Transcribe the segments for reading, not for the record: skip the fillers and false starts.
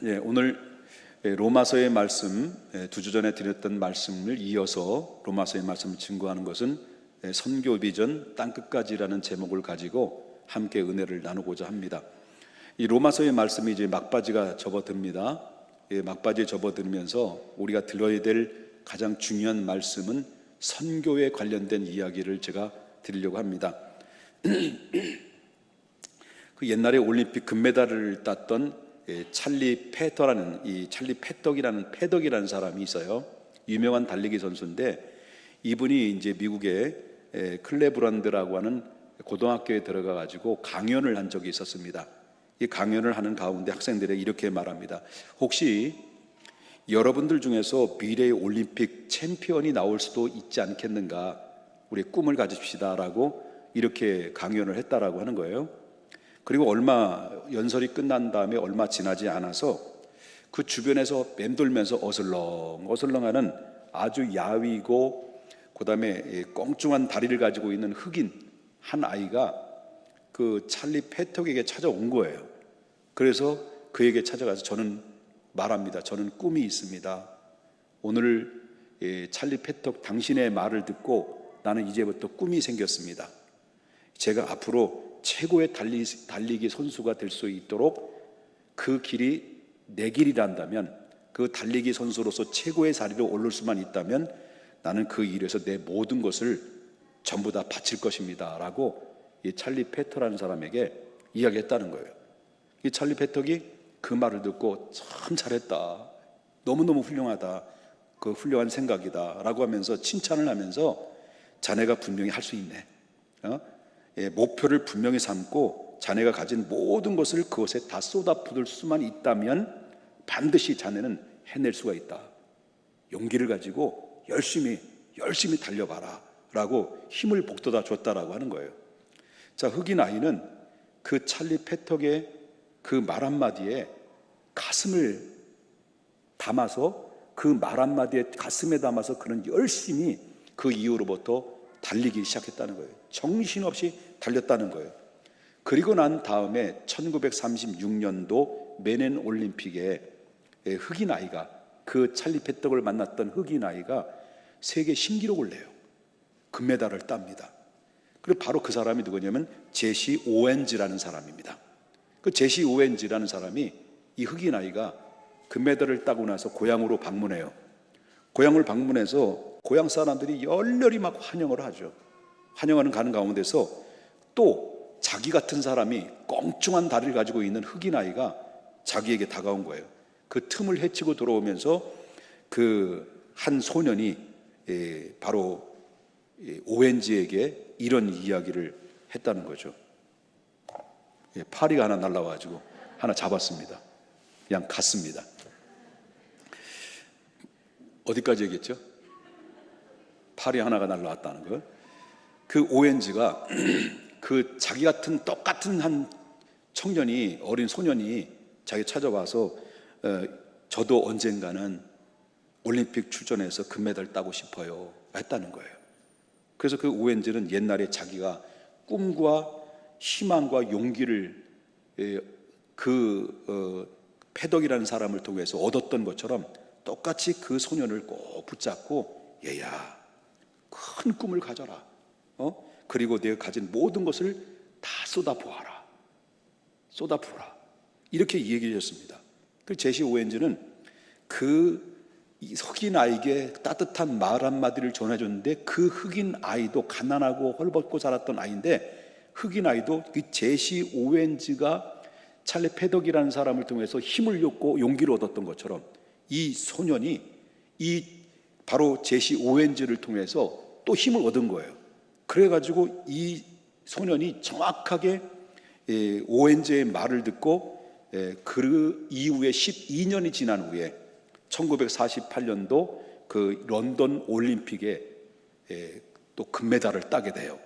오늘 로마서의 말씀, 두 주 전에 드렸던 말씀을 이어서 로마서의 말씀을 증거하는 것은 선교 비전 땅끝까지라는 제목을 가지고 함께 은혜를 나누고자 합니다. 이 로마서의 말씀이 이제 막바지가 접어듭니다. 막바지에 접어들면서 우리가 들어야 될 가장 중요한 말씀은 선교에 관련된 이야기를 제가 드리려고 합니다. 그 옛날에 올림픽 금메달을 땄던 찰리 패덕이라는 사람이 있어요. 유명한 달리기 선수인데 이분이 이제 미국의 클레브란드라고 하는 고등학교에 들어가 가지고 강연을 한 적이 있었습니다. 이 강연을 하는 가운데 학생들에게 이렇게 말합니다. 혹시 여러분들 중에서 미래의 올림픽 챔피언이 나올 수도 있지 않겠는가? 우리 꿈을 가집시다라고 이렇게 강연을 했다라고 하는 거예요. 그리고 얼마 연설이 끝난 다음에 얼마 지나지 않아서 그 주변에서 맴돌면서 어슬렁어슬렁하는 아주 야위고 그다음에 껑충한 다리를 가지고 있는 흑인 한 아이가 그 찰리 패덕에게 찾아온 거예요. 그래서 그에게 찾아가서 저는 말합니다. 저는 꿈이 있습니다. 오늘 찰리 패덕 당신의 말을 듣고 나는 이제부터 꿈이 생겼습니다. 제가 앞으로 최고의 달리기 선수가 될 수 있도록 그 길이 내 길이란다면, 그 달리기 선수로서 최고의 자리로 오를 수만 있다면 나는 그 일에서 내 모든 것을 전부 다 바칠 것입니다 라고 이 찰리 패덕이라는 사람에게 이야기했다는 거예요. 이 찰리 패덕이 그 말을 듣고 참 잘했다, 너무너무 훌륭하다, 그 훌륭한 생각이다 라고 하면서 칭찬을 하면서 자네가 분명히 할 수 있네, 목표를 분명히 삼고 자네가 가진 모든 것을 그것에 다 쏟아붓을 수만 있다면 반드시 자네는 해낼 수가 있다. 용기를 가지고 열심히 달려봐라 라고 힘을 북돋아 줬다라고 하는 거예요. 자, 흑인 아이는 그 찰리 패덕의 그 말 한마디에 가슴을 담아서, 그 말 한마디에 가슴에 담아서 그는 열심히 그 이후로부터 달리기 시작했다는 거예요. 정신없이 달렸다는 거예요. 그리고 난 다음에 1936년도 메넨 올림픽에 흑인 아이가, 그 찰리 패덕을 만났던 흑인 아이가 세계 신기록을 내요. 금메달을 땁니다. 그리고 바로 그 사람이 누구냐면 제시 오웬즈라는 사람입니다. 그 제시 오웬즈라는 사람이, 이 흑인 아이가 금메달을 따고 나서 고향으로 방문해요. 고향을 방문해서 고향 사람들이 열렬히 막 환영을 하죠. 환영하는 가는 가운데서 또 자기 같은 사람이 껑충한 다리를 가지고 있는 흑인 아이가 자기에게 다가온 거예요. 그 틈을 헤치고 들어오면서 그 한 소년이 바로 오웬즈에게 이런 이야기를 했다는 거죠. 파리가 하나 날라와가지고 하나 잡았습니다. 그냥 갔습니다. 어디까지 얘기했죠? 파리 하나가 날라왔다는 걸. 그 오웬즈가 그 자기 같은 똑같은 한 청년이, 어린 소년이 자기 찾아와서 저도 언젠가는 올림픽 출전해서 금메달 따고 싶어요 했다는 거예요. 그래서 그 오웬즈는 옛날에 자기가 꿈과 희망과 용기를 패덕이라는 사람을 통해서 얻었던 것처럼 똑같이 그 소년을 꼭 붙잡고, 얘야, 큰 꿈을 가져라. 그리고 내가 가진 모든 것을 다 쏟아부어라. 이렇게 얘기해 줬습니다. 그 제시 오웬즈는 그 흑인 아이에게 따뜻한 말 한마디를 전해줬는데, 그 흑인 아이도 가난하고 헐벗고 자랐던 아이인데, 흑인 아이도 그 제시 오웬즈가 찰리 패덕이라는 사람을 통해서 힘을 얻고 용기를 얻었던 것처럼 이 소년이 바로 제시 오웬즈를 통해서 또 힘을 얻은 거예요. 그래가지고 이 소년이 정확하게 오웬즈의 말을 듣고 그 이후에 12년이 지난 후에 1948년도 그 런던 올림픽에 또 금메달을 따게 돼요.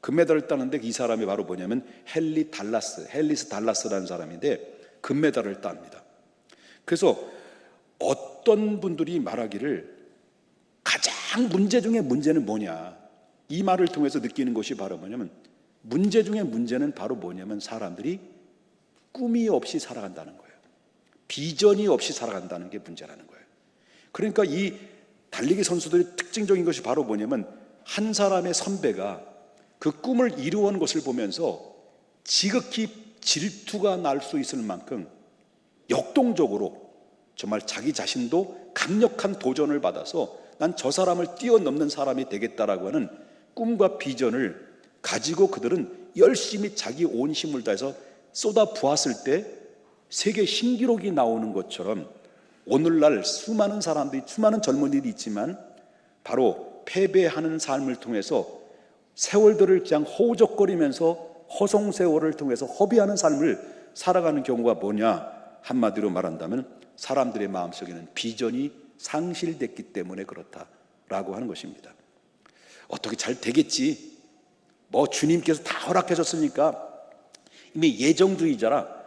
금메달을 따는데 이 사람이 바로 뭐냐면 헬리스 달라스라는 사람인데 금메달을 땁니다. 그래서 어떤 분들이 말하기를 가장 문제 중에 문제는 뭐냐, 이 말을 통해서 느끼는 것이 바로 뭐냐면, 문제 중에 문제는 바로 뭐냐면 사람들이 꿈이 없이 살아간다는 거예요. 비전이 없이 살아간다는 게 문제라는 거예요. 그러니까 이 달리기 선수들의 특징적인 것이 바로 뭐냐면 한 사람의 선배가 그 꿈을 이루어온 것을 보면서 지극히 질투가 날 수 있을 만큼 역동적으로 정말 자기 자신도 강력한 도전을 받아서 난 저 사람을 뛰어넘는 사람이 되겠다라고 하는 꿈과 비전을 가지고 그들은 열심히 자기 온 힘을 다해서 쏟아 부었을 때 세계 신기록이 나오는 것처럼 오늘날 수많은 사람들이, 수많은 젊은이들이 있지만 바로 패배하는 삶을 통해서 세월들을 그냥 허우적거리면서 허송세월을 통해서 허비하는 삶을 살아가는 경우가 뭐냐? 한마디로 말한다면 사람들의 마음속에는 비전이 상실됐기 때문에 그렇다라고 하는 것입니다. 어떻게 잘 되겠지? 뭐 주님께서 다 허락하셨으니까 이미 예정주의자라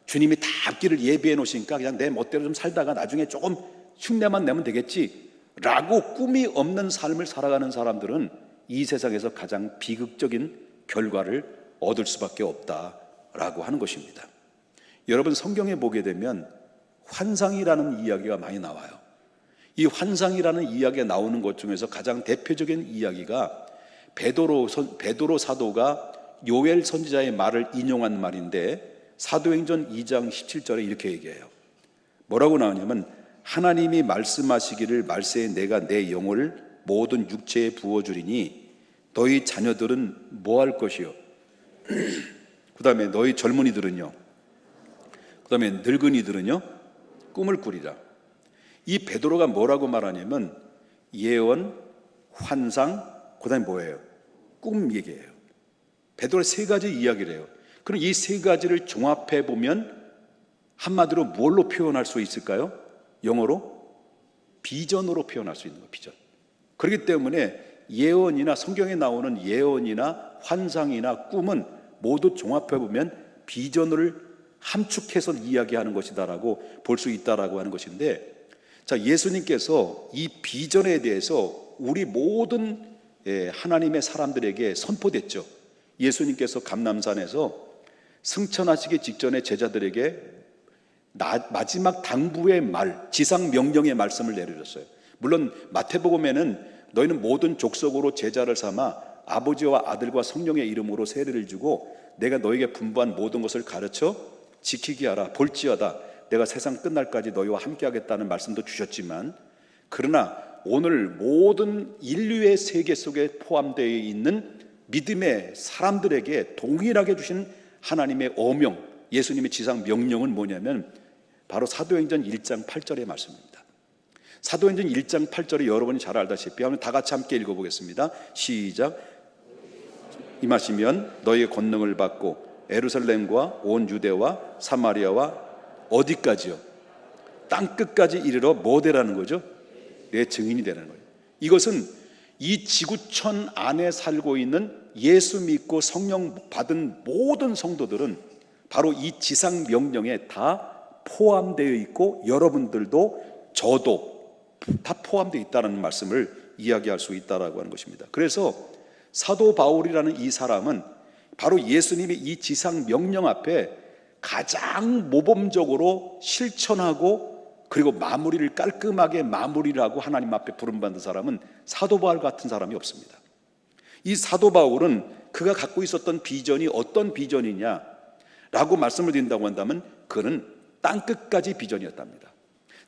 주님이 다 앞길을 예비해 놓으시니까 그냥 내 멋대로 좀 살다가 나중에 조금 흉내만 내면 되겠지 라고 꿈이 없는 삶을 살아가는 사람들은 이 세상에서 가장 비극적인 결과를 얻을 수밖에 없다라고 하는 것입니다. 여러분 성경에 보게 되면 환상이라는 이야기가 많이 나와요. 이 환상이라는 이야기가 나오는 것 중에서 가장 대표적인 이야기가 베드로 사도가 요엘 선지자의 말을 인용한 말인데 사도행전 2장 17절에 이렇게 얘기해요. 뭐라고 나오냐면 하나님이 말씀하시기를 말세에 내가 내 영을 모든 육체에 부어주리니 너희 자녀들은 뭐 할 것이요? 그 다음에 너희 젊은이들은요? 그 다음에 늙은이들은요? 꿈을 꾸리라. 이 베드로가 뭐라고 말하냐면 예언, 환상, 그 다음에 뭐예요? 꿈 얘기예요. 베드로가 세 가지 이야기를 해요. 그럼 이 세 가지를 종합해 보면 한마디로 뭘로 표현할 수 있을까요? 영어로 비전으로 표현할 수 있는 거예요. 비전. 그렇기 때문에 예언이나 성경에 나오는 예언이나 환상이나 꿈은 모두 종합해 보면 비전을 함축해서 이야기하는 것이다라고 볼 수 있다라고 하는 것인데, 자, 예수님께서 이 비전에 대해서 우리 모든 하나님의 사람들에게 선포됐죠. 예수님께서 감람산에서 승천하시기 직전에 제자들에게 마지막 당부의 말, 지상 명령의 말씀을 내려줬어요. 물론 마태복음에는 너희는 모든 족속으로 제자를 삼아 아버지와 아들과 성령의 이름으로 세례를 주고 내가 너에게 분부한 모든 것을 가르쳐 지키게 하라. 볼지어다 내가 세상 끝날까지 너희와 함께 하겠다는 말씀도 주셨지만, 그러나 오늘 모든 인류의 세계 속에 포함되어 있는 믿음의 사람들에게 동일하게 주신 하나님의 어명, 예수님의 지상 명령은 뭐냐면 바로 사도행전 1장 8절의 말씀입니다. 사도행전 1장 8절에 여러분이 잘 알다시피 한번 다 같이 함께 읽어보겠습니다. 시작. 임하시면 너희의 권능을 받고 예루살렘과 온 유대와 사마리아와 어디까지요? 땅끝까지 이르러 뭐 되라는 거죠? 내 증인이 되라는 거예요. 이것은 이 지구촌 안에 살고 있는 예수 믿고 성령 받은 모든 성도들은 바로 이 지상 명령에 다 포함되어 있고 여러분들도 저도 다 포함되어 있다는 말씀을 이야기할 수 있다라고 하는 것입니다. 그래서 사도 바울이라는 이 사람은 바로 예수님이 이 지상 명령 앞에 가장 모범적으로 실천하고 그리고 마무리를 깔끔하게 마무리를 하고 하나님 앞에 부름받은 사람은 사도 바울 같은 사람이 없습니다. 이 사도 바울은 그가 갖고 있었던 비전이 어떤 비전이냐라고 말씀을 드린다고 한다면 그는 땅끝까지 비전이었답니다.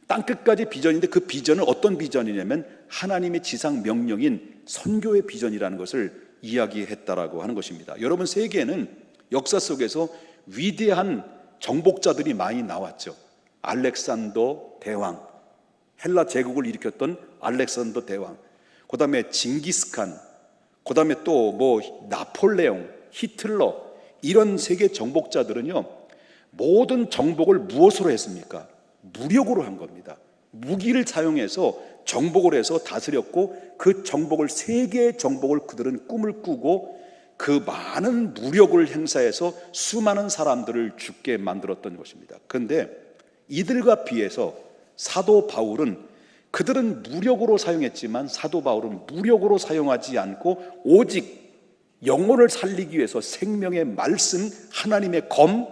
땅끝까지 비전인데 그 비전은 어떤 비전이냐면 하나님의 지상 명령인 선교의 비전이라는 것을 이야기했다라고 하는 것입니다. 여러분, 세계에는 역사 속에서 위대한 정복자들이 많이 나왔죠. 알렉산더 대왕, 헬라 제국을 일으켰던 알렉산더 대왕, 그 다음에 징기스칸, 그 다음에 또 뭐 나폴레옹, 히틀러, 이런 세계 정복자들은요 모든 정복을 무엇으로 했습니까? 무력으로 한 겁니다. 무기를 사용해서 정복을 해서 다스렸고 그 정복을, 세계의 정복을 그들은 꿈을 꾸고 그 많은 무력을 행사해서 수많은 사람들을 죽게 만들었던 것입니다. 그런데 이들과 비해서 사도 바울은, 그들은 무력으로 사용했지만 사도 바울은 무력으로 사용하지 않고 오직 영혼을 살리기 위해서 생명의 말씀, 하나님의 검,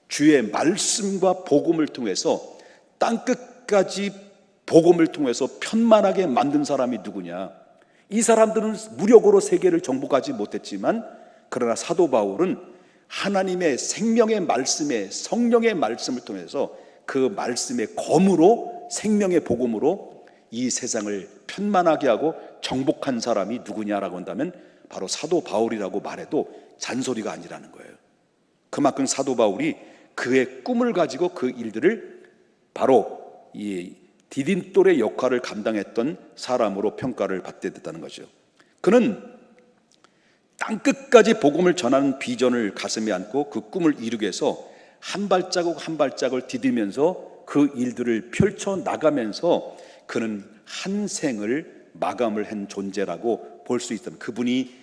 주의 말씀과 복음을 통해서 땅끝까지 복음을 통해서 편만하게 만든 사람이 누구냐? 이 사람들은 무력으로 세계를 정복하지 못했지만, 그러나 사도 바울은 하나님의 생명의 말씀에, 성령의 말씀을 통해서 그 말씀의 검으로, 생명의 복음으로 이 세상을 편만하게 하고 정복한 사람이 누구냐라고 한다면 바로 사도 바울이라고 말해도 잔소리가 아니라는 거예요. 그만큼 사도 바울이 그의 꿈을 가지고 그 일들을 바로 이 디딤돌의 역할을 감당했던 사람으로 평가를 받게 됐다는 거죠. 그는 땅끝까지 복음을 전하는 비전을 가슴에 안고 그 꿈을 이루기 위해서 한 발자국 한 발자국을 디디면서 그 일들을 펼쳐 나가면서 그는 한 생을 마감을 한 존재라고 볼 수 있다면, 그분이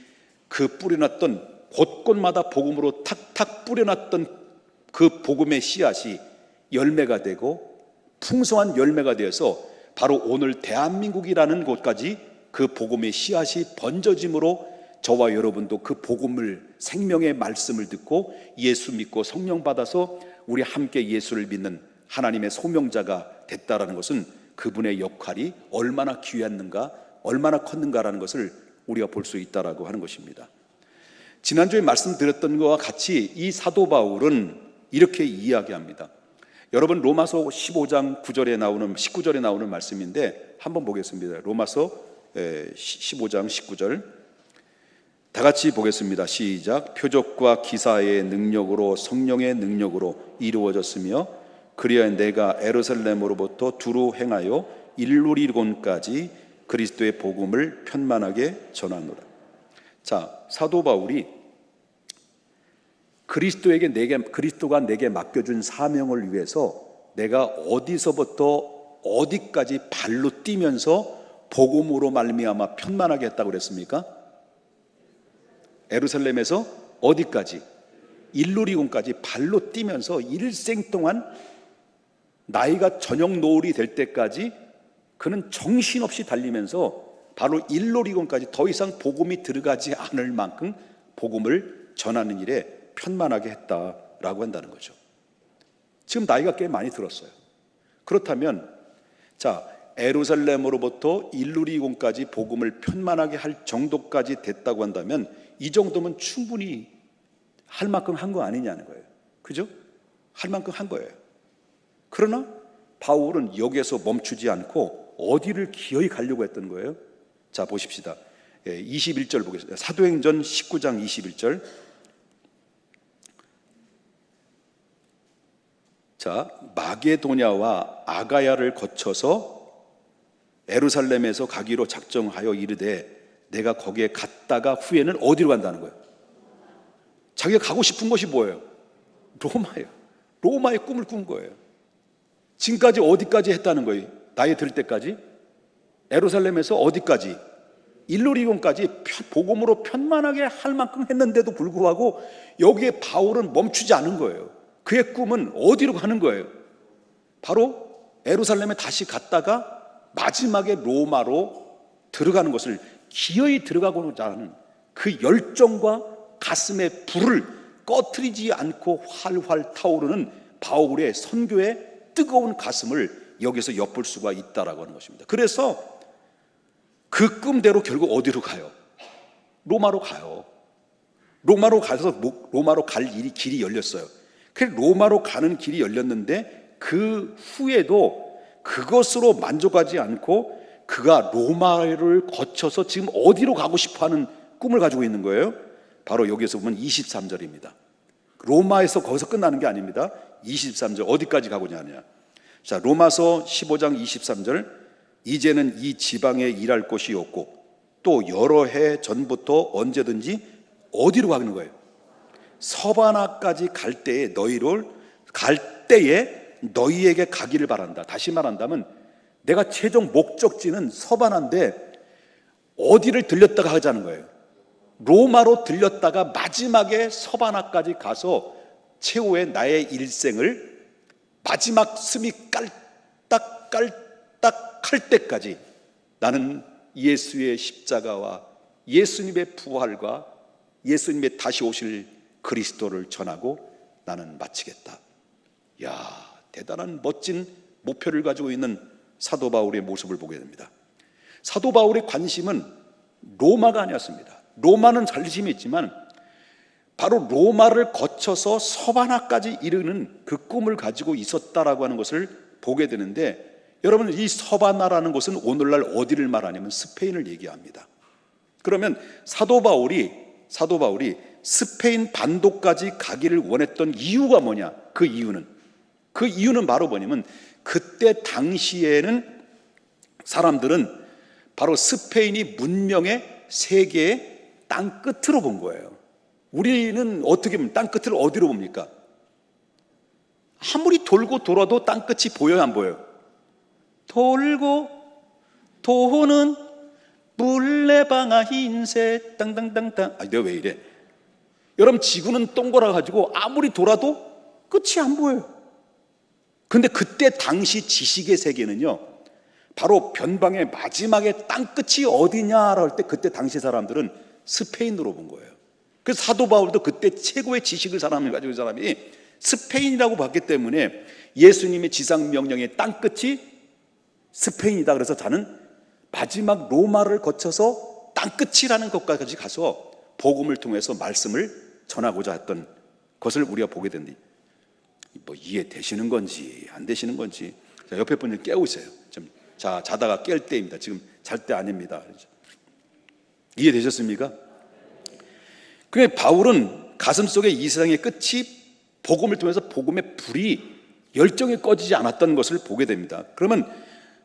그 뿌려놨던 곳곳마다 복음으로 탁탁 뿌려놨던 그 복음의 씨앗이 열매가 되고 풍성한 열매가 되어서 바로 오늘 대한민국이라는 곳까지 그 복음의 씨앗이 번져짐으로 저와 여러분도 그 복음을, 생명의 말씀을 듣고 예수 믿고 성령 받아서 우리 함께 예수를 믿는 하나님의 소명자가 됐다라는 것은 그분의 역할이 얼마나 귀했는가, 얼마나 컸는가라는 것을 우리가 볼 수 있다라고 하는 것입니다. 지난주에 말씀드렸던 것과 같이 이 사도 바울은 이렇게 이야기합니다. 여러분, 로마서 15장 9절에 나오는, 19절에 나오는 말씀인데 한번 보겠습니다. 로마서 15장 19절 다 같이 보겠습니다. 시작. 표적과 기사의 능력으로, 성령의 능력으로 이루어졌으며 그리하여 내가 예루살렘으로부터 두루 행하여 일루리곤까지 그리스도의 복음을 편만하게 전하노라. 자, 사도 바울이 그리스도가 내게 맡겨준 사명을 위해서 내가 어디서부터 어디까지 발로 뛰면서 복음으로 말미암아 편만하게 했다고 그랬습니까? 예루살렘에서 어디까지? 일루리곤까지 발로 뛰면서 일생 동안 나이가 저녁 노을이 될 때까지 그는 정신없이 달리면서 바로 일루리곤까지 더 이상 복음이 들어가지 않을 만큼 복음을 전하는 일에 편만하게 했다라고 한다는 거죠. 지금 나이가 꽤 많이 들었어요. 그렇다면 자, 예루살렘으로부터 일루리곤까지 복음을 편만하게 할 정도까지 됐다고 한다면 이 정도면 충분히 할 만큼 한 거 아니냐는 거예요. 그죠? 할 만큼 한 거예요. 그러나 바울은 여기에서 멈추지 않고 어디를 기어이 가려고 했던 거예요? 자, 보십시다. 21절 보겠습니다. 사도행전 19장 21절. 자, 마게도냐와 아가야를 거쳐서 예루살렘에서 가기로 작정하여 이르되 내가 거기에 갔다가 후에는 어디로 간다는 거예요? 자기가 가고 싶은 곳이 뭐예요? 로마예요. 로마의 꿈을 꾼 거예요. 지금까지 어디까지 했다는 거예요? 나이 들 때까지? 예루살렘에서 어디까지? 일루리곤까지 복음으로 편만하게 할 만큼 했는데도 불구하고 여기에 바울은 멈추지 않은 거예요. 그의 꿈은 어디로 가는 거예요? 바로 예루살렘에 다시 갔다가 마지막에 로마로 들어가는 것을 기어이 들어가고자 하는 그 열정과 가슴의 불을 꺼트리지 않고 활활 타오르는 바울의 선교의 뜨거운 가슴을 여기서 엿볼 수가 있다라고 하는 것입니다. 그래서 그 꿈대로 결국 어디로 가요? 로마로 가요. 로마로 가서 로마로 갈 길이 열렸어요. 그래서 로마로 가는 길이 열렸는데 그 후에도 그것으로 만족하지 않고 그가 로마를 거쳐서 지금 어디로 가고 싶어하는 꿈을 가지고 있는 거예요. 바로 여기에서 보면 23절입니다. 로마에서 거기서 끝나는 게 아닙니다. 23절 어디까지 가고자 하냐. 자, 로마서 15장 23절 이제는 이 지방에 일할 곳이 없고 또 여러 해 전부터 언제든지 어디로 가는 거예요? 서바나까지 갈 때에 너희에게 가기를 바란다. 다시 말한다면 내가 최종 목적지는 서바나인데 어디를 들렸다가 하자는 거예요? 로마로 들렸다가 마지막에 서바나까지 가서 최후의 나의 일생을 마지막 숨이 깔딱깔딱 할 때까지 나는 예수의 십자가와 예수님의 부활과 예수님의 다시 오실 그리스도를 전하고 나는 마치겠다. 야, 대단한 멋진 목표를 가지고 있는 사도 바울의 모습을 보게 됩니다. 사도 바울의 관심은 로마가 아니었습니다. 로마는 관심이 있지만 바로 로마를 거쳐서 서바나까지 이르는 그 꿈을 가지고 있었다라고 하는 것을 보게 되는데, 여러분, 이 서바나라는 곳은 오늘날 어디를 말하냐면 스페인을 얘기합니다. 그러면 사도 바울이 스페인 반도까지 가기를 원했던 이유가 뭐냐? 그 이유는 바로 뭐냐면, 그때 당시에는 사람들은 바로 스페인이 문명의 세계의 땅 끝으로 본 거예요. 우리는 어떻게 보면 땅 끝을 어디로 봅니까? 아무리 돌고 돌아도 땅 끝이 보여요, 안 보여요? 돌고 도는 물레방아 흰새 땅땅땅땅. 내가 왜 이래? 여러분, 지구는 동그라 가지고 아무리 돌아도 끝이 안 보여요. 근데 그때 당시 지식의 세계는요, 바로 변방의 마지막에 땅 끝이 어디냐라고 할 때 그때 당시 사람들은 스페인으로 본 거예요. 그래서 사도 바울도 그때 최고의 지식을 가지고 있는 사람이 스페인이라고 봤기 때문에 예수님의 지상 명령의 땅 끝이 스페인이다. 그래서 자는 마지막 로마를 거쳐서 땅 끝이라는 것까지 가서 복음을 통해서 말씀을 전하고자 했던 것을 우리가 보게 된다. 뭐 이해되시는 건지 안 되시는 건지, 자, 옆에 분을 깨우세요. 좀, 자, 자다가 깰 때입니다. 지금 잘 때 아닙니다. 이해되셨습니까? 그래, 바울은 가슴속에 이 세상의 끝이 복음을 통해서 복음의 불이 열정이 꺼지지 않았던 것을 보게 됩니다. 그러면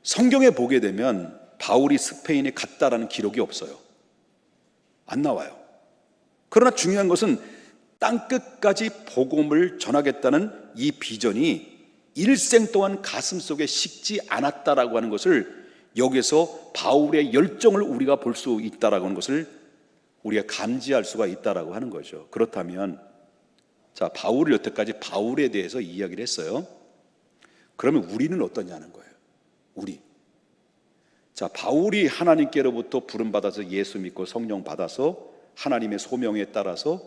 성경에 보게 되면 바울이 스페인에 갔다라는 기록이 없어요. 안 나와요. 그러나 중요한 것은 땅끝까지 복음을 전하겠다는 이 비전이 일생 동안 가슴속에 식지 않았다라고 하는 것을, 여기서 바울의 열정을 우리가 볼 수 있다라고 하는 것을 우리가 감지할 수가 있다라고 하는 거죠. 그렇다면, 자, 바울이 여태까지 바울에 대해서 이야기를 했어요. 그러면 우리는 어떠냐는 거예요. 자, 바울이 하나님께로부터 부름받아서 예수 믿고 성령 받아서 하나님의 소명에 따라서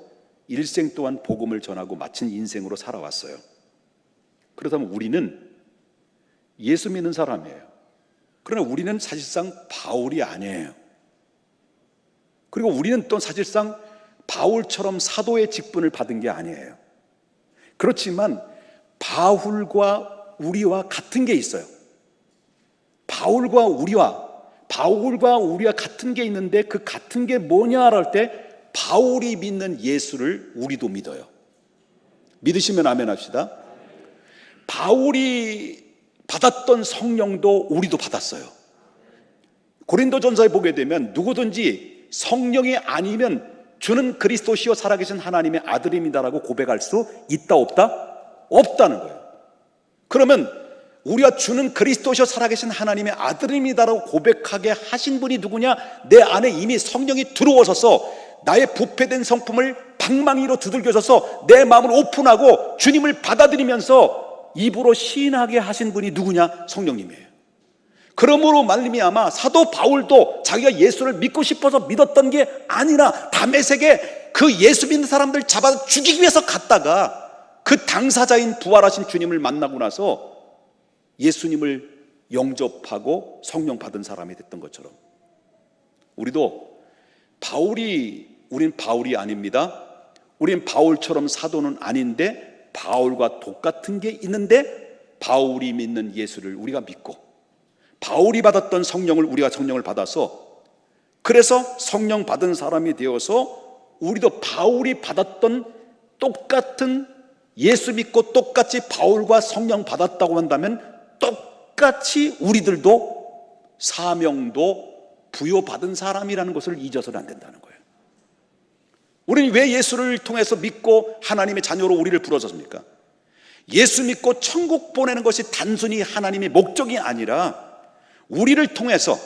일생 동안 복음을 전하고 마친 인생으로 살아왔어요. 그렇다면 우리는 예수 믿는 사람이에요. 그러나 우리는 사실상 바울이 아니에요. 그리고 우리는 또 사실상 바울처럼 사도의 직분을 받은 게 아니에요. 그렇지만 바울과 우리와 같은 게 있어요. 바울과 우리와 같은 게 있는데, 그 같은 게 뭐냐를 할 때 바울이 믿는 예수를 우리도 믿어요. 믿으시면 아멘 합시다. 바울이 받았던 성령도 우리도 받았어요. 고린도전서에 보게 되면 누구든지 성령이 아니면 주는 그리스도시요 살아계신 하나님의 아들입니다라고 고백할 수 있다 없다? 없다는 거예요. 그러면 우리가 주는 그리스도시요 살아계신 하나님의 아들입니다라고 고백하게 하신 분이 누구냐? 내 안에 이미 성령이 들어오셔서 나의 부패된 성품을 방망이로 두들겨줘서 내 마음을 오픈하고 주님을 받아들이면서 입으로 시인하게 하신 분이 누구냐? 성령님이에요. 그러므로 말미암아 사도 바울도 자기가 예수를 믿고 싶어서 믿었던 게 아니라 다메섹에 그 예수 믿는 사람들 잡아 죽이기 위해서 갔다가 그 당사자인 부활하신 주님을 만나고 나서 예수님을 영접하고 성령 받은 사람이 됐던 것처럼, 우린 바울이 아닙니다. 우린 바울처럼 사도는 아닌데 바울과 똑같은 게 있는데, 바울이 믿는 예수를 우리가 믿고 바울이 받았던 성령을 우리가 성령을 받아서, 그래서 성령 받은 사람이 되어서 우리도 바울이 받았던 똑같은 예수 믿고 똑같이 바울과 성령 받았다고 한다면 똑같이 우리들도 사명도 부여받은 사람이라는 것을 잊어서는 안 된다는 거예요. 우리는 왜 예수를 통해서 믿고 하나님의 자녀로 우리를 부르셨습니까? 예수 믿고 천국 보내는 것이 단순히 하나님의 목적이 아니라 우리를 통해서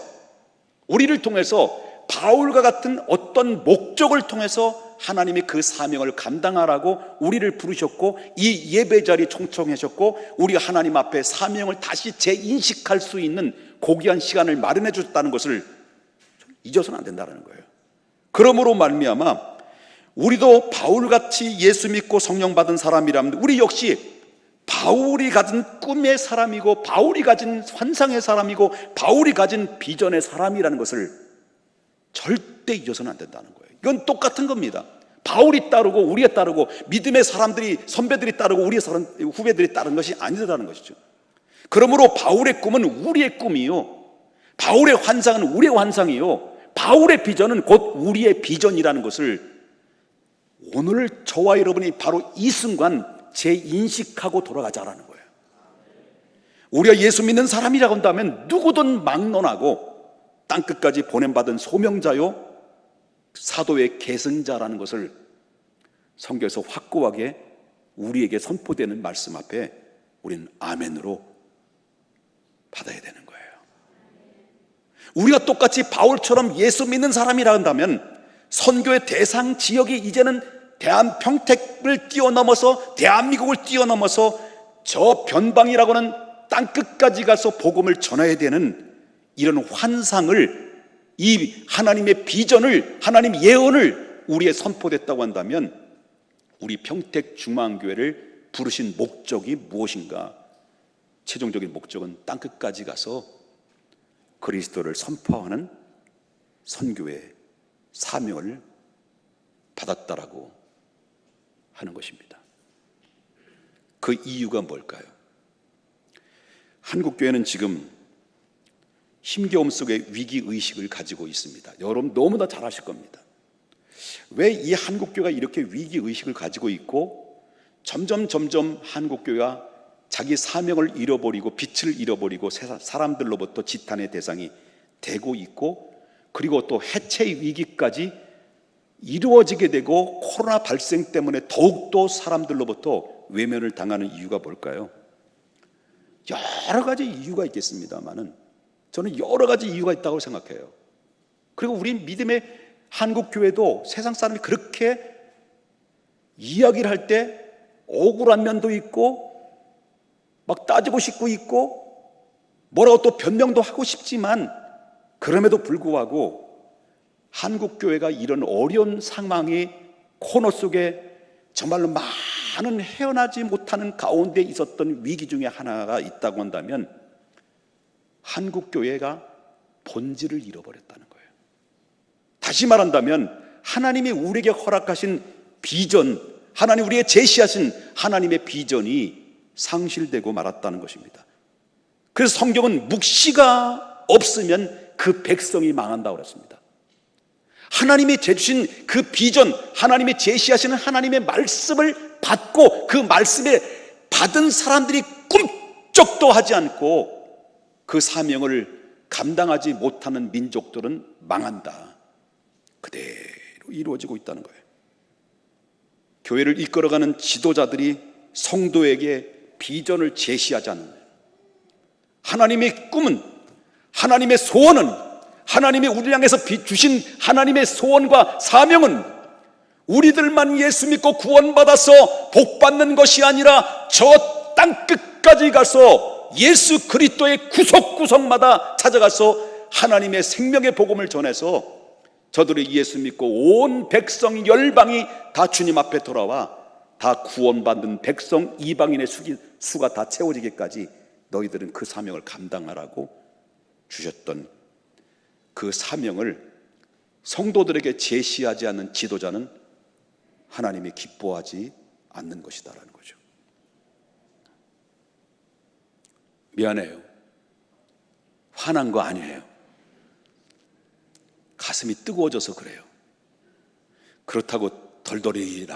바울과 같은 어떤 목적을 통해서 하나님이 그 사명을 감당하라고 우리를 부르셨고, 이 예배 자리 총청하셨고, 우리가 하나님 앞에 사명을 다시 재인식할 수 있는 고귀한 시간을 마련해 주셨다는 것을 잊어서는 안 된다는 거예요. 그러므로 말미암아 우리도 바울같이 예수 믿고 성령 받은 사람이라면 우리 역시 바울이 가진 꿈의 사람이고, 바울이 가진 환상의 사람이고, 바울이 가진 비전의 사람이라는 것을 절대 잊어서는 안 된다는 거예요. 이건 똑같은 겁니다. 바울이 따르고 우리가 따르고 믿음의 사람들이, 선배들이 따르고 우리의 후배들이 따른 것이 아니라는 것이죠. 그러므로 바울의 꿈은 우리의 꿈이요, 바울의 환상은 우리의 환상이요, 바울의 비전은 곧 우리의 비전이라는 것을 오늘 저와 여러분이 바로 이 순간 재인식하고 돌아가자라는 거예요. 우리가 예수 믿는 사람이라고 한다면 누구든 막론하고 땅끝까지 보냄받은 소명자요, 사도의 계승자라는 것을 성경에서 확고하게 우리에게 선포되는 말씀 앞에 우리는 아멘으로 받아야 되는 거예요. 우리가 똑같이 바울처럼 예수 믿는 사람이라 한다면 선교의 대상 지역이 이제는 평택을 뛰어넘어서, 대한민국을 뛰어넘어서 저 변방이라고는 땅끝까지 가서 복음을 전해야 되는 이런 환상을, 이 하나님의 비전을, 하나님 예언을 우리에 선포됐다고 한다면 우리 평택중앙교회를 부르신 목적이 무엇인가? 최종적인 목적은 땅끝까지 가서 그리스도를 선포하는 선교의 사명을 받았다라고 하는 것입니다. 그 이유가 뭘까요? 한국교회는 지금 힘겨움 속에 위기의식을 가지고 있습니다. 여러분 너무나 잘 아실 겁니다. 왜 이 한국교회가 이렇게 위기의식을 가지고 있고 점점 한국교회가 자기 사명을 잃어버리고 빛을 잃어버리고 사람들로부터 지탄의 대상이 되고 있고, 그리고 또 해체의 위기까지 이루어지게 되고 코로나 발생 때문에 더욱더 사람들로부터 외면을 당하는 이유가 뭘까요? 여러 가지 이유가 있겠습니다만은 저는 여러 가지 이유가 있다고 생각해요. 그리고 우리 믿음의 한국교회도 세상 사람이 그렇게 이야기를 할 때 억울한 면도 있고 막 따지고 싶고 있고 뭐라고 또 변명도 하고 싶지만, 그럼에도 불구하고 한국교회가 이런 어려운 상황의 코너 속에 정말로 많은 헤어나지 못하는 가운데 있었던 위기 중에 하나가 있다고 한다면 한국교회가 본질을 잃어버렸다는 거예요. 다시 말한다면 하나님이 우리에게 허락하신 비전, 하나님 우리에게 제시하신 하나님의 비전이 상실되고 말았다는 것입니다. 그래서 성경은 묵시가 없으면 그 백성이 망한다고 그랬습니다. 하나님이 제주신 그 비전, 하나님이 제시하시는 하나님의 말씀을 받고 그 말씀에 받은 사람들이 꿈쩍도 하지 않고 그 사명을 감당하지 못하는 민족들은 망한다. 그대로 이루어지고 있다는 거예요. 교회를 이끌어가는 지도자들이 성도에게 비전을 제시하지 않는 거예요. 하나님의 꿈은, 하나님의 소원은, 하나님의 우리를 향해서 주신 하나님의 소원과 사명은 우리들만 예수 믿고 구원받아서 복받는 것이 아니라 저 땅끝까지 가서 예수 그리스도의 구석구석마다 찾아가서 하나님의 생명의 복음을 전해서 저들이 예수 믿고 온 백성 열방이 다 주님 앞에 돌아와 다 구원받는 백성 이방인의 수가 다 채워지기까지 너희들은 그 사명을 감당하라고 주셨던 그 사명을 성도들에게 제시하지 않는 지도자는 하나님이 기뻐하지 않는 것이다라는 거죠. 미안해요. 화난 거 아니에요. 가슴이 뜨거워져서 그래요. 그렇다고 덜덜이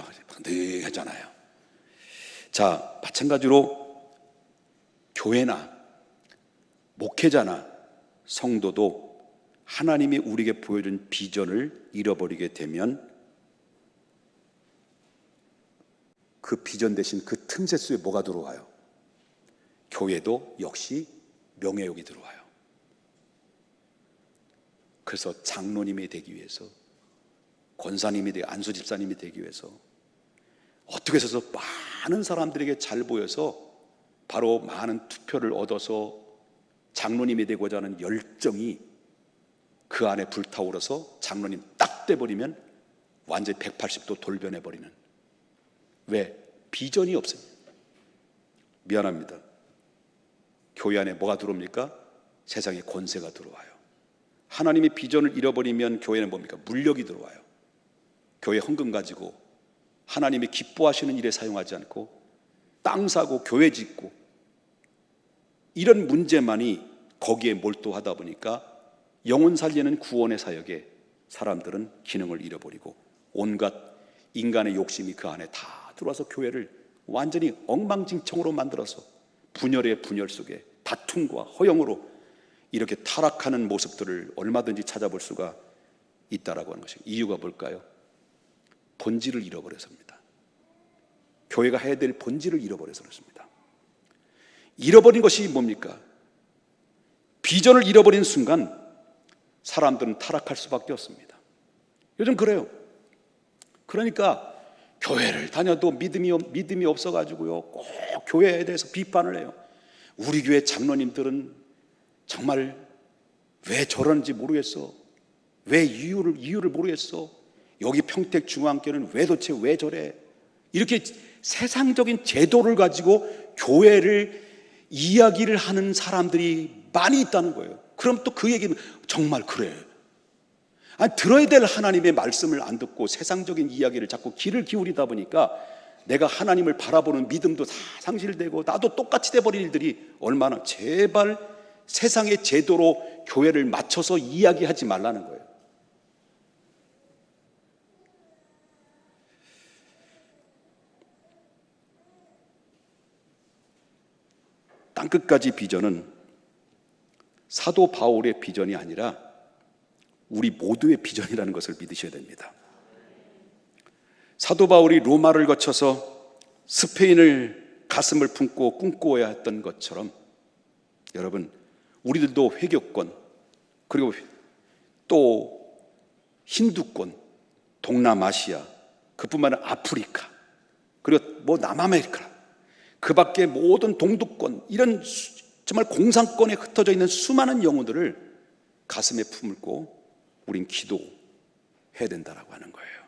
하잖아요. 자, 마찬가지로 교회나 목회자나 성도도 하나님이 우리에게 보여준 비전을 잃어버리게 되면 그 비전 대신 그 틈새 속에 뭐가 들어와요? 교회도 역시 명예욕이 들어와요. 그래서 장로님이 되기 위해서, 권사님이 되기, 안수집사님이 되기 위해서 어떻게 해서 많은 사람들에게 잘 보여서 바로 많은 투표를 얻어서 장로님이 되고자 하는 열정이 그 안에 불타오르서 장로님 딱 돼버리면 완전히 180도 돌변해버리는, 왜? 비전이 없습니다. 미안합니다. 교회 안에 뭐가 들어옵니까? 세상의 권세가 들어와요. 하나님의 비전을 잃어버리면 교회는 뭡니까? 물력이 들어와요. 교회 헌금 가지고 하나님이 기뻐하시는 일에 사용하지 않고 땅 사고 교회 짓고 이런 문제만이 거기에 몰두하다 보니까 영혼 살리는 구원의 사역에 사람들은 기능을 잃어버리고 온갖 인간의 욕심이 그 안에 다 들어와서 교회를 완전히 엉망진창으로 만들어서 분열의 분열 속에 다툼과 허영으로 이렇게 타락하는 모습들을 얼마든지 찾아볼 수가 있다라고 하는 것입니다. 이유가 뭘까요? 본질을 잃어버려서입니다. 교회가 해야 될 본질을 잃어버려서 그렇습니다. 잃어버린 것이 뭡니까? 비전을 잃어버린 순간 사람들은 타락할 수밖에 없습니다. 요즘 그래요. 그러니까 교회를 다녀도 믿음이 없어가지고요, 꼭 교회에 대해서 비판을 해요. 우리 교회 장로님들은 정말 왜 저러는지 모르겠어. 왜 이유를 모르겠어. 여기 평택중앙교회는 왜 저래. 이렇게 세상적인 제도를 가지고 교회를 이야기를 하는 사람들이 많이 있다는 거예요. 그럼 또 그 얘기는 정말 그래. 아니, 들어야 될 하나님의 말씀을 안 듣고 세상적인 이야기를 자꾸 귀를 기울이다 보니까 내가 하나님을 바라보는 믿음도 다 상실되고 나도 똑같이 돼버릴 일들이 얼마나. 제발 세상의 제도로 교회를 맞춰서 이야기하지 말라는 거예요. 땅끝까지 비전은 사도 바울의 비전이 아니라 우리 모두의 비전이라는 것을 믿으셔야 됩니다. 사도 바울이 로마를 거쳐서 스페인을 가슴을 품고 꿈꾸어야 했던 것처럼 여러분, 우리들도 회교권, 그리고 또 힌두권, 동남아시아, 그뿐만 아니라 아프리카, 그리고 남아메리카, 그 밖에 모든 동두권, 이런 정말 공산권에 흩어져 있는 수많은 영혼들을 가슴에 품고 우린 기도해야 된다라고 하는 거예요.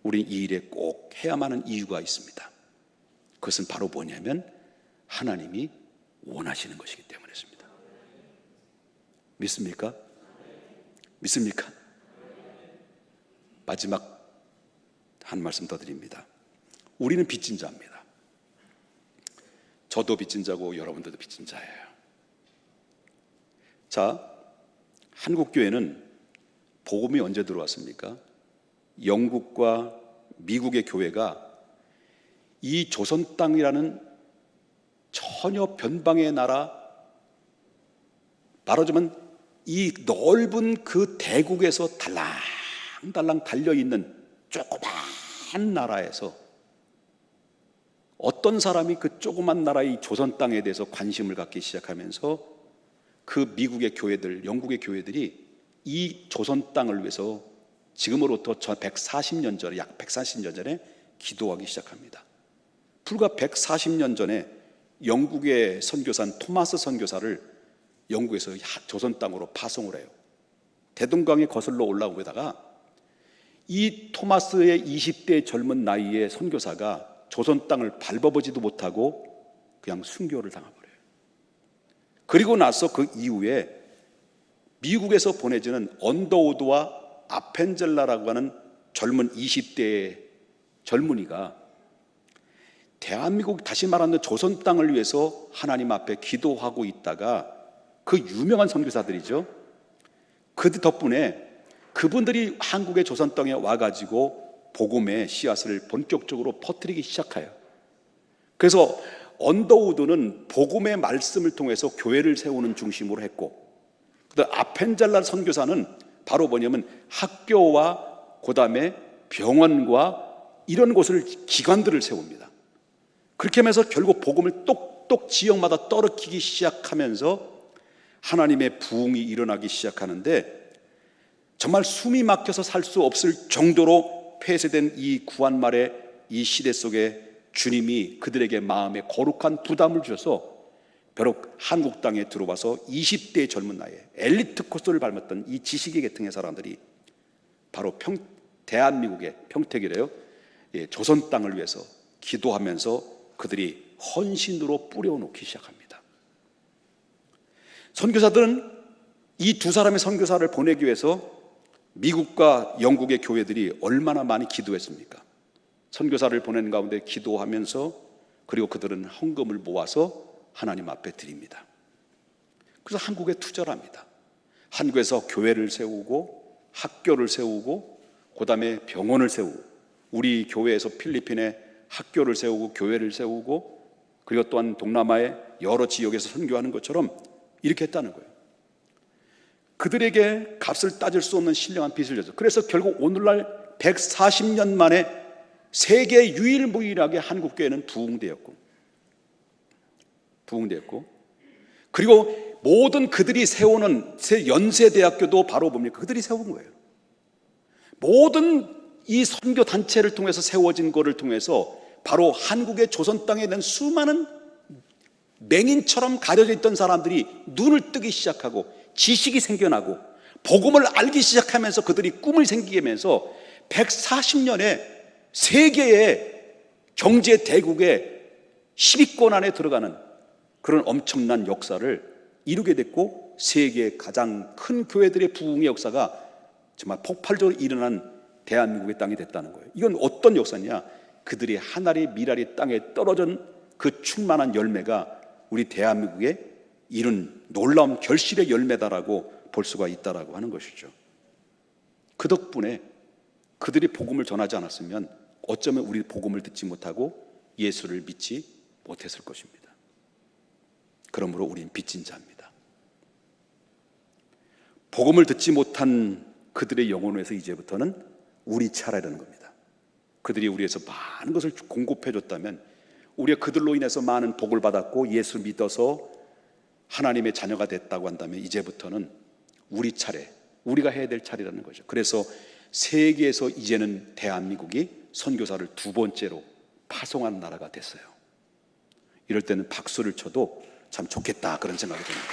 우린 이 일에 꼭 해야만 하는 이유가 있습니다. 그것은 바로 뭐냐면 하나님이 원하시는 것이기 때문이었습니다. 믿습니까? 믿습니까? 마지막 한 말씀 더 드립니다. 우리는 빚진 자입니다. 저도 빚진 자고 여러분들도 빚진 자예요. 자, 한국교회는 복음이 언제 들어왔습니까? 영국과 미국의 교회가 이 조선 땅이라는 전혀 변방의 나라, 말하자면 이 넓은 그 대국에서 달랑달랑 달려있는 조그만 나라에서 어떤 사람이 그 조그만 나라의 조선 땅에 대해서 관심을 갖기 시작하면서 그 미국의 교회들, 영국의 교회들이 이 조선 땅을 위해서 지금으로부터 140년 전에, 약 140년 전에 기도하기 시작합니다. 불과 140년 전에 영국의 선교사인 토마스 선교사를 영국에서 조선 땅으로 파송을 해요. 대동강에 거슬러 올라오다가 이 토마스의 20대 젊은 나이의 선교사가 조선 땅을 밟아보지도 못하고 그냥 순교를 당해버려요. 그리고 나서 그 이후에 미국에서 보내지는 언더우드와 아펜젤라라고 하는 젊은 20대의 젊은이가 대한민국, 다시 말하는 조선 땅을 위해서 하나님 앞에 기도하고 있다가 그 유명한 선교사들이죠. 그 덕분에 그분들이 한국의 조선 땅에 와가지고 복음의 씨앗을 본격적으로 퍼뜨리기 시작해요. 그래서 언더우드는 복음의 말씀을 통해서 교회를 세우는 중심으로 했고, 그다음 아펜젤라 선교사는 바로 뭐냐면 학교와 그다음에 병원과 이런 곳을, 기관들을 세웁니다. 그렇게 하면서 결국 복음을 똑똑 지역마다 떨어뜨리기 시작하면서 하나님의 부흥이 일어나기 시작하는데, 정말 숨이 막혀서 살 수 없을 정도로 폐쇄된 이 구한말의 이 시대 속에 주님이 그들에게 마음에 거룩한 부담을 주셔서 비록 한국 땅에 들어와서 20대의 젊은 나이에 엘리트 코스를 밟았던 이 지식의 계통의 사람들이 바로 대한민국의 평택이래요. 조선 땅을 위해서 기도하면서 그들이 헌신으로 뿌려놓기 시작합니다. 선교사들은 이 두 사람의 선교사를 보내기 위해서 미국과 영국의 교회들이 얼마나 많이 기도했습니까? 선교사를 보내는 가운데 기도하면서, 그리고 그들은 헌금을 모아서 하나님 앞에 드립니다. 그래서 한국에 투자를 합니다. 한국에서 교회를 세우고 학교를 세우고 그 다음에 병원을 세우고, 우리 교회에서 필리핀에 학교를 세우고 교회를 세우고, 그리고 또한 동남아의 여러 지역에서 선교하는 것처럼 이렇게 했다는 거예요. 그들에게 값을 따질 수 없는 신령한 빚을 졌죠. 그래서 결국 오늘날 140년 만에 세계 유일무이하게 한국교회는 부흥되었고, 그리고 모든 그들이 세우는 연세대학교도 바로 뭡니까? 그들이 세운 거예요. 모든 이 선교 단체를 통해서 세워진 것을 통해서 바로 한국의 조선 땅에 있는 수많은 맹인처럼 가려져 있던 사람들이 눈을 뜨기 시작하고 지식이 생겨나고 복음을 알기 시작하면서 그들이 꿈을 생기게 하면서 140년에 세계의 경제 대국의 10위권 안에 들어가는 그런 엄청난 역사를 이루게 됐고, 세계의 가장 큰 교회들의 부흥의 역사가 정말 폭발적으로 일어난 대한민국의 땅이 됐다는 거예요. 이건 어떤 역사냐? 그들이 한 알이 밀알이 땅에 떨어진 그 충만한 열매가 우리 대한민국에 이룬 놀라운 결실의 열매다라고 볼 수가 있다라고 하는 것이죠. 그 덕분에 그들이 복음을 전하지 않았으면 어쩌면 우리 복음을 듣지 못하고 예수를 믿지 못했을 것입니다. 그러므로 우린 빚진 자입니다. 복음을 듣지 못한 그들의 영혼을 위해서 이제부터는 우리 차례라는 겁니다. 그들이 우리에서 많은 것을 공급해 줬다면, 우리가 그들로 인해서 많은 복을 받았고 예수 믿어서 하나님의 자녀가 됐다고 한다면, 이제부터는 우리 차례, 우리가 해야 될 차례라는 거죠. 그래서 세계에서 이제는 대한민국이 선교사를 두 번째로 파송하는 나라가 됐어요. 이럴 때는 박수를 쳐도 참 좋겠다, 그런 생각이 듭니다.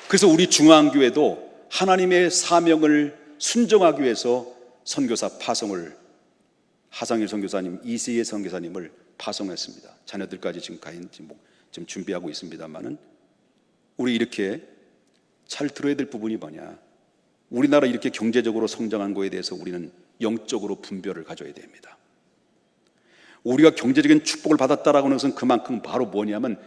그래서 우리 중앙교회도 하나님의 사명을 순종하기 위해서 선교사 파송을, 하상일 선교사님, 이세희 선교사님을 파송했습니다. 자녀들까지 지금 지금 준비하고 있습니다만은, 우리 이렇게 잘 들어야 될 부분이 뭐냐? 우리나라 이렇게 경제적으로 성장한 거에 대해서 우리는 영적으로 분별을 가져야 됩니다. 우리가 경제적인 축복을 받았다라고 하는 것은 그만큼 바로 뭐냐면,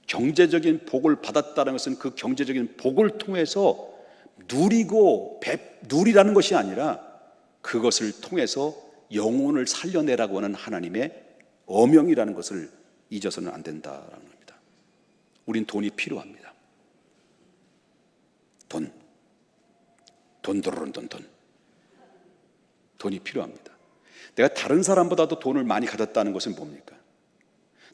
경제적인 복을 받았다는 것은 그 경제적인 복을 통해서 누리라는 것이 아니라 그것을 통해서 영혼을 살려내라고 하는 하나님의 어명이라는 것을 잊어서는 안 된다라는 겁니다. 우린 돈이 필요합니다. 돈이 필요합니다. 내가 다른 사람보다도 돈을 많이 가졌다는 것은 뭡니까?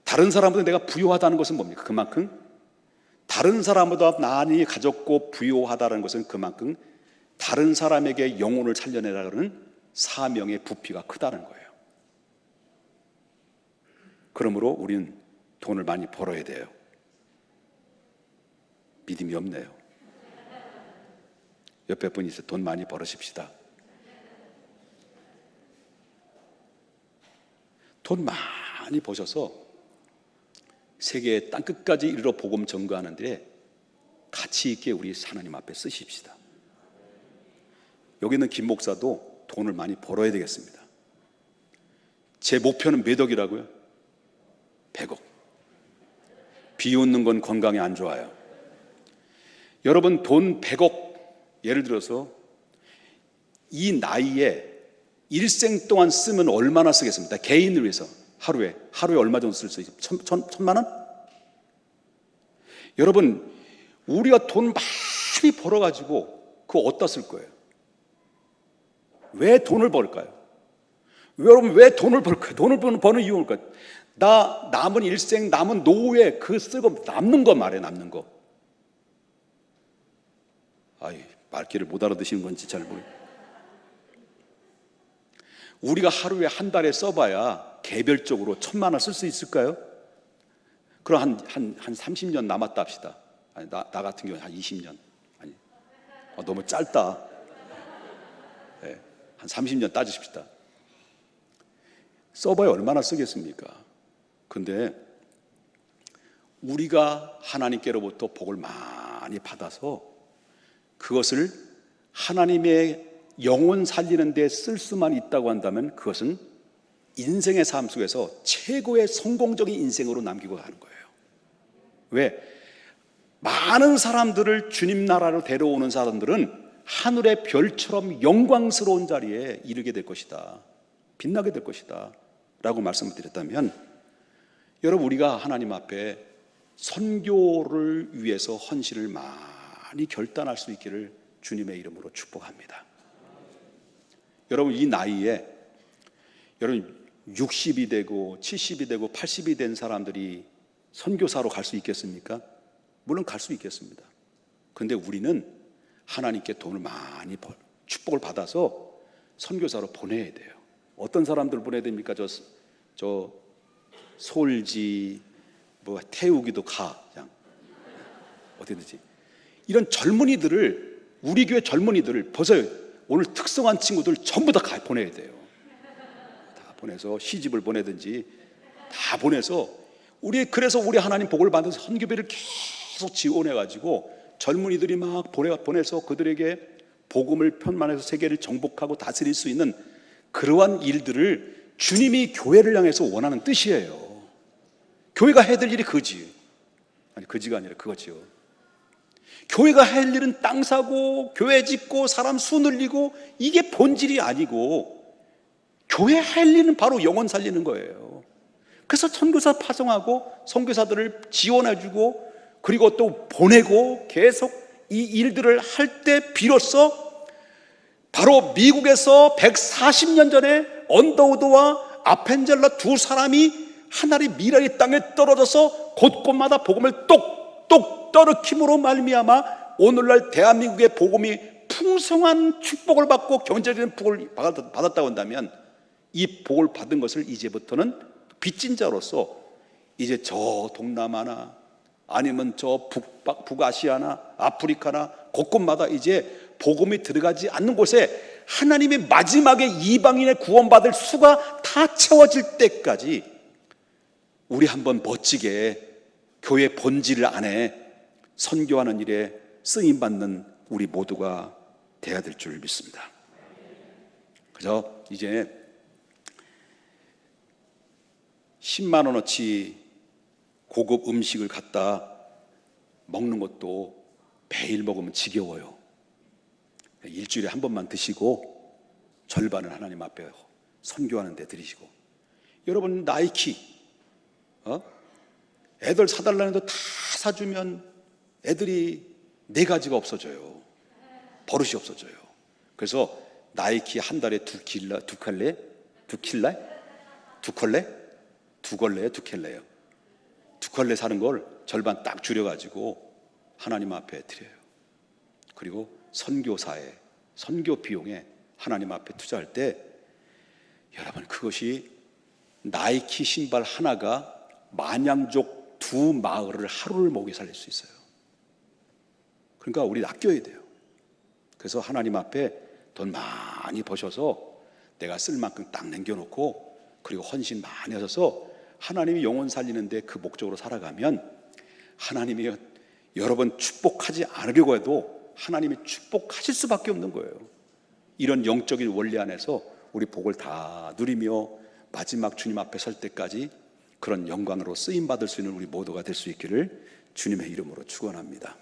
다른 사람보다 내가 부유하다는 것은 뭡니까? 그만큼 다른 사람보다 많이 가졌고 부유하다는 것은 그만큼 다른 사람에게 영혼을 살려내라는 사명의 부피가 크다는 거예요. 그러므로 우리는 돈을 많이 벌어야 돼요. 믿음이 없네요. 옆에 분이 있어요. 돈 많이 벌으십시다. 돈 많이 버셔서 세계의 땅끝까지 이르러 복음 전거하는 데 가치 있게 우리 하나님 앞에 쓰십시다. 여기 있는 김 목사도 돈을 많이 벌어야 되겠습니다. 제 목표는 몇 억이라고요? 100억. 비웃는 건 건강에 안 좋아요. 여러분, 돈 100억, 예를 들어서 이 나이에 일생 동안 쓰면 얼마나 쓰겠습니까? 개인을 위해서 하루에 얼마 정도 쓸 수 있어요? 1,000만 원? 여러분, 우리가 돈 많이 벌어가지고 그거 어디다 쓸 거예요? 왜 돈을 벌까요? 여러분, 왜 돈을 벌까요? 돈을 버는 이유가 뭘까요? 나 남은 일생, 남은 노후에 그 쓰고 남는 거 말해, 남는 거. 말귀를 못 알아듣시는 건지 잘 모르겠어요. 우리가 하루에 한 달에 써봐야 개별적으로 1,000만 원 쓸 수 있을까요? 그럼 한 30년 남았다 합시다. 아니, 나 같은 경우는 한 20년. 아니, 너무 짧다. 네, 한 30년 따지십시다. 써봐야 얼마나 쓰겠습니까? 근데 우리가 하나님께로부터 복을 많이 받아서 그것을 하나님의 영혼 살리는 데 쓸 수만 있다고 한다면 그것은 인생의 삶 속에서 최고의 성공적인 인생으로 남기고 가는 거예요. 왜? 많은 사람들을 주님 나라로 데려오는 사람들은 하늘의 별처럼 영광스러운 자리에 이르게 될 것이다, 빛나게 될 것이다 라고 말씀을 드렸다면, 여러분, 우리가 하나님 앞에 선교를 위해서 헌신을 많이 결단할 수 있기를 주님의 이름으로 축복합니다. 여러분, 이 나이에 여러분 60이 되고 70이 되고 80이 된 사람들이 선교사로 갈 수 있겠습니까? 물론 갈 수 있겠습니다. 그런데 우리는 하나님께 돈을 많이 축복을 받아서 선교사로 보내야 돼요. 어떤 사람들 보내야 됩니까? 저 솔지 뭐 태우기도 가, 그냥 어디든지 이런 젊은이들을, 우리 교회 젊은이들을 보세요. 오늘 특성한 친구들 전부 다 보내야 돼요. 다 보내서 시집을 보내든지 다 보내서 그래서 우리 하나님 복을 받아서 선교비를 계속 지원해가지고 젊은이들이 막 보내서 그들에게 복음을 편만해서 세계를 정복하고 다스릴 수 있는 그러한 일들을 주님이 교회를 향해서 원하는 뜻이에요. 교회가 해야 될 일이 그지. 아니, 그지가 아니라 그거지요. 교회가 할 일은 땅 사고 교회 짓고 사람 수 늘리고 이게 본질이 아니고, 교회 할 일은 바로 영혼 살리는 거예요. 그래서 선교사 파송하고 선교사들을 지원해주고 그리고 또 보내고 계속 이 일들을 할 때 비로소 바로 미국에서 140년 전에 언더우드와 아펜젤러 두 사람이 하나의 미라의 땅에 떨어져서 곳곳마다 복음을 똑똑 떨어킴으로 말미암아 오늘날 대한민국의 복음이 풍성한 축복을 받고 경제적인 복을 받았다고 한다면, 이 복을 받은 것을 이제부터는 빚진 자로서 이제 저 동남아나 아니면 저 북아시아나 아프리카나 곳곳마다 이제 복음이 들어가지 않는 곳에 하나님의 마지막에 이방인의 구원받을 수가 다 채워질 때까지 우리 한번 멋지게 교회 본질 안에 선교하는 일에 쓰임받는 우리 모두가 돼야 될 줄 믿습니다. 그래서 이제 10만 원어치 고급 음식을 갖다 먹는 것도 매일 먹으면 지겨워요. 일주일에 한 번만 드시고 절반을 하나님 앞에 선교하는 데 드리시고, 여러분 나이키 애들 사달라는 해도 다 사주면 애들이 4가지가 없어져요. 버릇이 없어져요. 그래서 나이키 한 달에 두 켤레 사는 걸 절반 딱 줄여가지고 하나님 앞에 드려요. 그리고 선교사에, 선교 비용에 하나님 앞에 투자할 때, 여러분 그것이 나이키 신발 하나가 만양족 2마을을 하루를 먹여 살릴 수 있어요. 그러니까 우리 아껴야 돼요. 그래서 하나님 앞에 돈 많이 버셔서 내가 쓸 만큼 딱 남겨놓고 그리고 헌신 많이 하셔서 하나님이 영혼 살리는데 그 목적으로 살아가면 하나님이 여러분 축복하지 않으려고 해도 하나님이 축복하실 수밖에 없는 거예요. 이런 영적인 원리 안에서 우리 복을 다 누리며 마지막 주님 앞에 설 때까지 그런 영광으로 쓰임받을 수 있는 우리 모두가 될 수 있기를 주님의 이름으로 축원합니다.